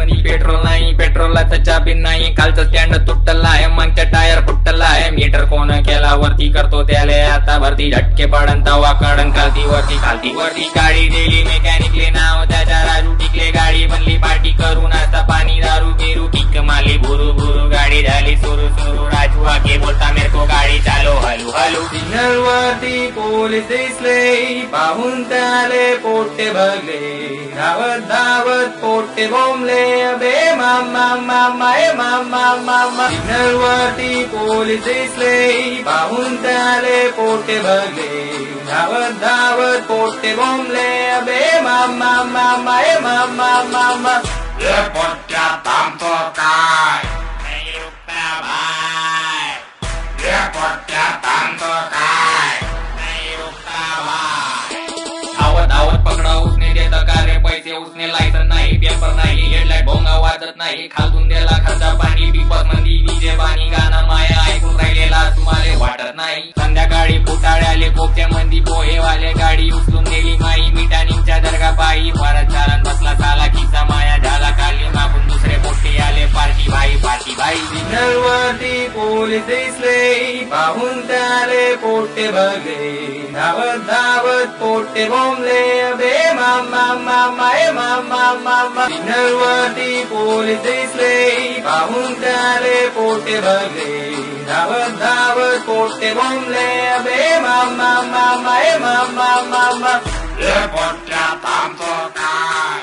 मध्ये पेट्रोल नाही, पेट्रोलला चाबी नाही, खालचं स्टँड तुटला आहे, मागच्या टायर फुटला आहे, मीटर कोण केला वरती करतो त्याले आता भरती, झटके पडन तवा कडन खालती वरती गाडी दिली मेकॅनिकले नाव त्याच्या राजू टिकले, गाडी बनली पार्टी करून आता पाणी दारू बिरू किक माली भुरू भुरू, गाडी झाली सुरू सुरू, राजू आगे बोलता मेरे को गाडी चालो हलू हलू, सिग्नल वरती पोलीस दिसले, पाहून त्याले पोटे भरले, धावत धावत पोटे बोंबले, अबे मामा मामा ए मामा मामा, सिग्नल वरती पोलीस दिसले, पाहून त्याले पोटे भरले, धावत धावत पोटे बोंबले, अबे मामा मामा ए मामा मामा, ये पोट्या थांबतो काय, नाही रुपया भाई, ये पोट्या थांबतो काय, नाही रुपया भाई, धावत धावत पकडा उसने देता का रे पैसे, उसने लायसन नाही, पेपर नाही, हेडलाईट भोंगा वाजत नाही, खालून दिला खर्चा पाणी, बिपस मंदी विजय बाणी, गाणं माया ऐकून राहिलेला तुम्हाला वाटत नाही, संध्याकाळी फुटाळे आले पोपच्या मंदी, पोहेवाले गाडी उचलून गेली माई, मिठाणीच्या दर्गा पायी, परत चालन बसला साला खिसा माया झाला खाली, मागून दुसरे पोटे आले, पार्टी भाई सिग्नल वरती पोलीस दिसले, पाहून त्याले पोटे भरले, धावत धावत पोटे बोंबले, अबे मामा मामा ए मामा मामा, सिग्नल वरती पोलीस दिसले, पाहून त्याले पोटे भरले, धावत धावत पोटे बोंबले, अबे मामा मामा ए मामा मामा, ये पोट्या थांबतो काय.